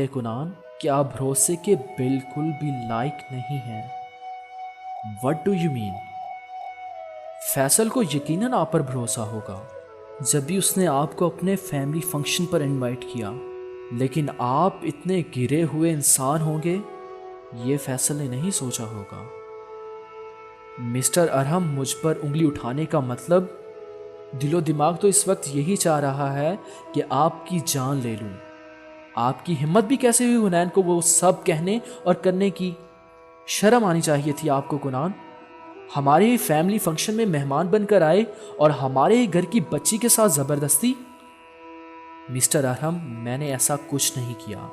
कुनान, क्या भरोसे के बिल्कुल भी लायक नहीं है? What do you mean? Faisal को यकीनन आप पर भरोसा होगा जब भी उसने आपको अपने फैमिली फंक्शन पर इनवाइट किया, लेकिन आप इतने गिरे हुए इंसान होंगे ये फैसल ने नहीं सोचा होगा। मिस्टर अरहम, मुझ पर उंगली उठाने का मतलब, दिलो दिमाग तो इस वक्त यही चाह रहा है कि आपकी जान ले लूं। आपकी हिम्मत भी कैसे हुई हुनैन को वो सब कहने और करने की? शर्म आनी चाहिए थी आपको कुनान। हमारे ही फैमिली फंक्शन में मेहमान बनकर आए और हमारे ही घर की बच्ची के साथ जबरदस्ती। मिस्टर अरहम, मैंने ऐसा कुछ नहीं किया।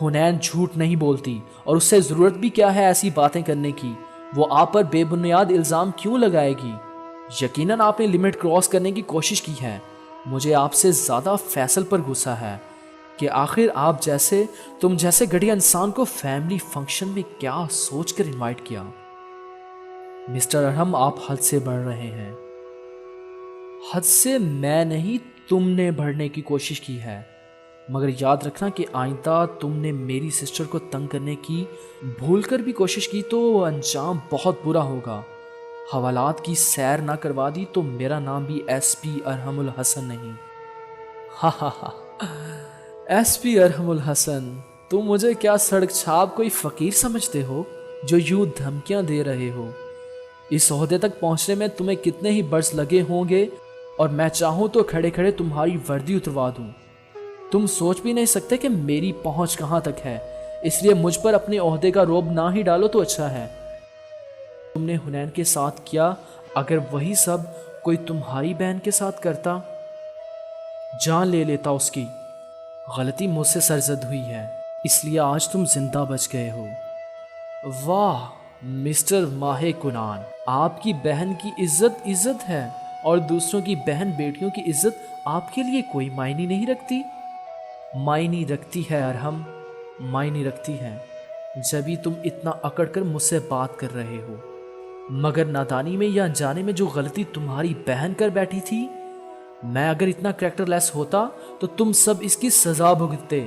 हुनैन झूठ नहीं बोलती और उससे जरूरत भी क्या है ऐसी बातें करने की? वो आप पर बेबुनियाद इल्जाम क्यों लगाएगी? यकीनन आपने लिमिट क्रॉस करने की कोशिश की है। मुझे आपसे ज्यादा फैसल पर गुस्सा है कि आखिर आप जैसे तुम जैसे घटिया इंसान को फैमिली फंक्शन में क्या सोचकर इनवाइट किया। मिस्टर अरहम, आप हद से बढ़ रहे हैं। हद से मैं नहीं, तुमने बढ़ने की कोशिश की है। मगर याद रखना कि आइंदा तुमने मेरी सिस्टर को तंग करने की भूल कर भी कोशिश की तो अंजाम बहुत बुरा होगा। हवालात की सैर ना करवा दी तो मेरा नाम भी एसपी अरहमुल हसन नहीं। हा हा हा, एसपी अरहमुल हसन, तुम मुझे क्या सड़क छाप कोई फकीर समझते हो जो यूं धमकियां दे रहे हो? इस ओहदे तक पहुंचने में तुम्हें कितने ही बरस लगे होंगे और मैं चाहूं तो खड़े खड़े तुम्हारी वर्दी उतरवा दूं। तुम सोच भी नहीं सकते कि मेरी पहुंच कहां तक है, इसलिए मुझ पर अपने ओहदे का रोब ना ही डालो तो अच्छा है। तुमने हुनैन के साथ किया, अगर वही सब कोई तुम्हारी बहन के साथ करता, जान ले लेता उसकी। गलती मुझसे सरजद हुई है, इसलिए आज तुम जिंदा बच गए हो। वाह मिस्टर माहे कुनान, आपकी बहन की इज्जत इज्जत है और दूसरों की बहन बेटियों की इज्जत आपके लिए कोई मायने नहीं रखती। मायने रखती है अरहम, मायने रखती है। जब भी तुम इतना अकड़ कर मुझसे बात कर रहे हो, मगर नादानी में या अनजाने में जो गलती तुम्हारी बहन कर बैठी थी, मैं अगर इतना कैरेक्टरलेस होता तो तुम सब इसकी सजा भुगतते।